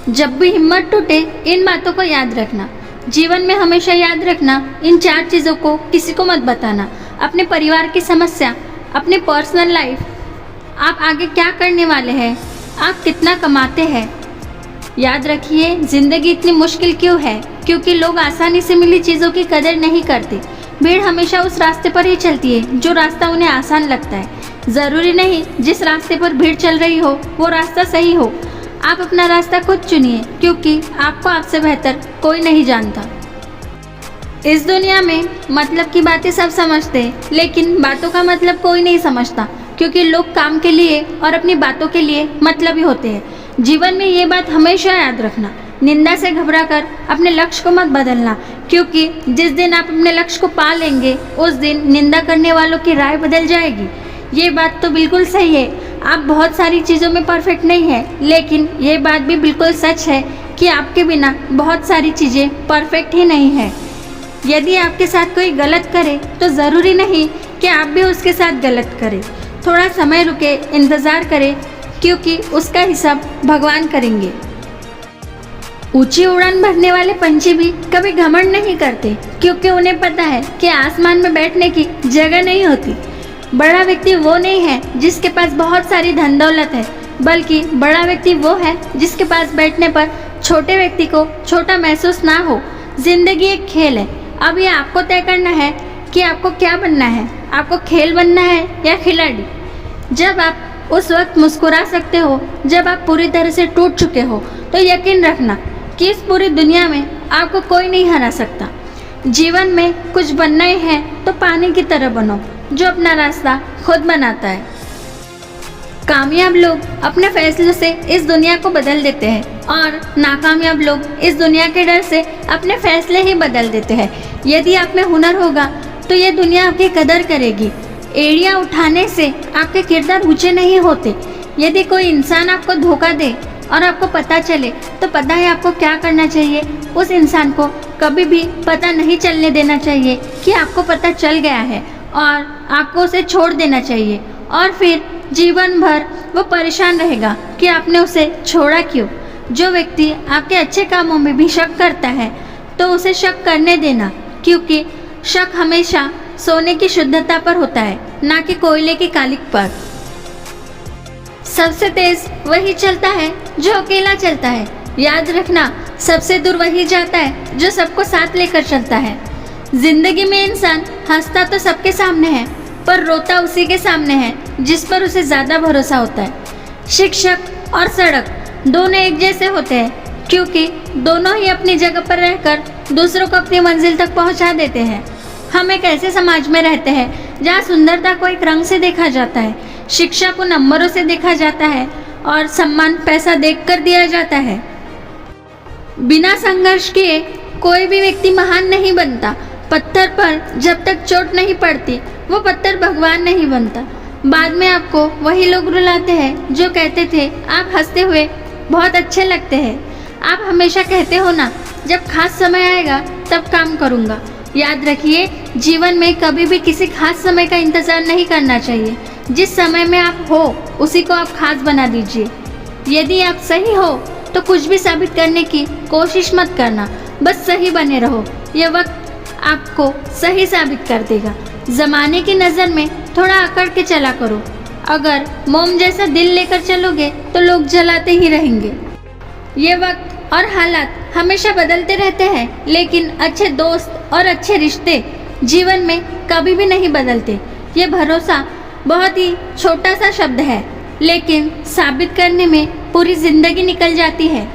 जब भी हिम्मत टूटे इन बातों को याद रखना। जीवन में हमेशा याद रखना, इन 4 चीज़ों को किसी को मत बताना। अपने परिवार की समस्या, अपनी पर्सनल लाइफ, आप आगे क्या करने वाले हैं, आप कितना कमाते हैं। याद रखिए, ज़िंदगी इतनी मुश्किल क्यों है? क्योंकि लोग आसानी से मिली चीज़ों की कदर नहीं करते। भीड़ हमेशा उस रास्ते पर ही चलती है जो रास्ता उन्हें आसान लगता है। ज़रूरी नहीं जिस रास्ते पर भीड़ चल रही हो वो रास्ता सही हो। आप अपना रास्ता खुद चुनिए, क्योंकि आपको आपसे बेहतर कोई नहीं जानता। इस दुनिया में मतलब की बातें सब समझते हैं, लेकिन बातों का मतलब कोई नहीं समझता, क्योंकि लोग काम के लिए और अपनी बातों के लिए मतलबी होते हैं। जीवन में ये बात हमेशा याद रखना, निंदा से घबराकर अपने लक्ष्य को मत बदलना, क्योंकि जिस दिन आप अपने लक्ष्य को पा लेंगे उस दिन निंदा करने वालों की राय बदल जाएगी। ये बात तो बिल्कुल सही है, आप बहुत सारी चीज़ों में परफेक्ट नहीं है, लेकिन ये बात भी बिल्कुल सच है कि आपके बिना बहुत सारी चीज़ें परफेक्ट ही नहीं है। यदि आपके साथ कोई गलत करे तो ज़रूरी नहीं कि आप भी उसके साथ गलत करें। थोड़ा समय रुके, इंतज़ार करें, क्योंकि उसका हिसाब भगवान करेंगे। ऊंची उड़ान भरने वाले पंछी भी कभी घमंड नहीं करते, क्योंकि उन्हें पता है कि आसमान में बैठने की जगह नहीं होती। बड़ा व्यक्ति वो नहीं है जिसके पास बहुत सारी धन दौलत है, बल्कि बड़ा व्यक्ति वो है जिसके पास बैठने पर छोटे व्यक्ति को छोटा महसूस ना हो। जिंदगी एक खेल है, अब ये आपको तय करना है कि आपको क्या बनना है। आपको खेल बनना है या खिलाड़ी। जब आप उस वक्त मुस्कुरा सकते हो जब आप पूरी तरह से टूट चुके हो, तो यकीन रखना कि इस पूरी दुनिया में आपको कोई नहीं हरा सकता। जीवन में कुछ बनना ही है तो पानी की तरह बनो, जो अपना रास्ता खुद बनाता है। कामयाब लोग अपने फैसलों से इस दुनिया को बदल देते हैं, और नाकामयाब लोग इस दुनिया के डर से अपने फैसले ही बदल देते हैं। यदि आप में हुनर होगा तो ये दुनिया आपकी कदर करेगी। एड़ियाँ उठाने से आपके किरदार ऊंचे नहीं होते। यदि कोई इंसान आपको धोखा दे और आपको पता चले तो पता है आपको क्या करना चाहिए। उस इंसान को कभी भी पता नहीं चलने देना चाहिए कि आपको पता चल गया है, और आपको उसे छोड़ देना चाहिए, और फिर जीवन भर वो परेशान रहेगा कि आपने उसे छोड़ा क्यों। जो व्यक्ति आपके अच्छे कामों में भी शक करता है तो उसे शक करने देना, क्योंकि शक हमेशा सोने की शुद्धता पर होता है, ना कि कोयले की कालिक पर। सबसे तेज वही चलता है जो अकेला चलता है। याद रखना, सबसे दूर वही जाता है जो सबको साथ लेकर चलता है। जिंदगी में इंसान हंसता तो सबके सामने है, पर रोता उसी के सामने है जिस पर उसे ज़्यादा भरोसा होता है। शिक्षक और सड़क दोनों एक जैसे होते हैं, क्योंकि दोनों ही अपनी जगह पर रहकर दूसरों को अपनी मंजिल तक पहुंचा देते हैं। हम एक ऐसे समाज में रहते हैं जहाँ सुंदरता को एक रंग से देखा जाता है, शिक्षा को नंबरों से देखा जाता है, और सम्मान पैसा देखकर दिया जाता है। बिना संघर्ष किए कोई भी व्यक्ति महान नहीं बनता। पत्थर पर जब तक चोट नहीं पड़ती वो पत्थर भगवान नहीं बनता। बाद में आपको वही लोग रुलाते हैं जो कहते थे आप हंसते हुए बहुत अच्छे लगते हैं। आप हमेशा कहते हो ना, जब खास समय आएगा तब काम करूँगा। याद रखिए, जीवन में कभी भी किसी खास समय का इंतज़ार नहीं करना चाहिए। जिस समय में आप हो उसी को आप खास बना दीजिए। यदि आप सही हो तो कुछ भी साबित करने की कोशिश मत करना, बस सही बने रहो। यह वक्त आपको सही साबित कर देगा। ज़माने की नज़र में थोड़ा अकड़ के चला करो। अगर मोम जैसा दिल लेकर चलोगे तो लोग जलाते ही रहेंगे। ये वक्त और हालात हमेशा बदलते रहते हैं, लेकिन अच्छे दोस्त और अच्छे रिश्ते जीवन में कभी भी नहीं बदलते। ये भरोसा बहुत ही छोटा सा शब्द है, लेकिन साबित करने में पूरी जिंदगी निकल जाती है।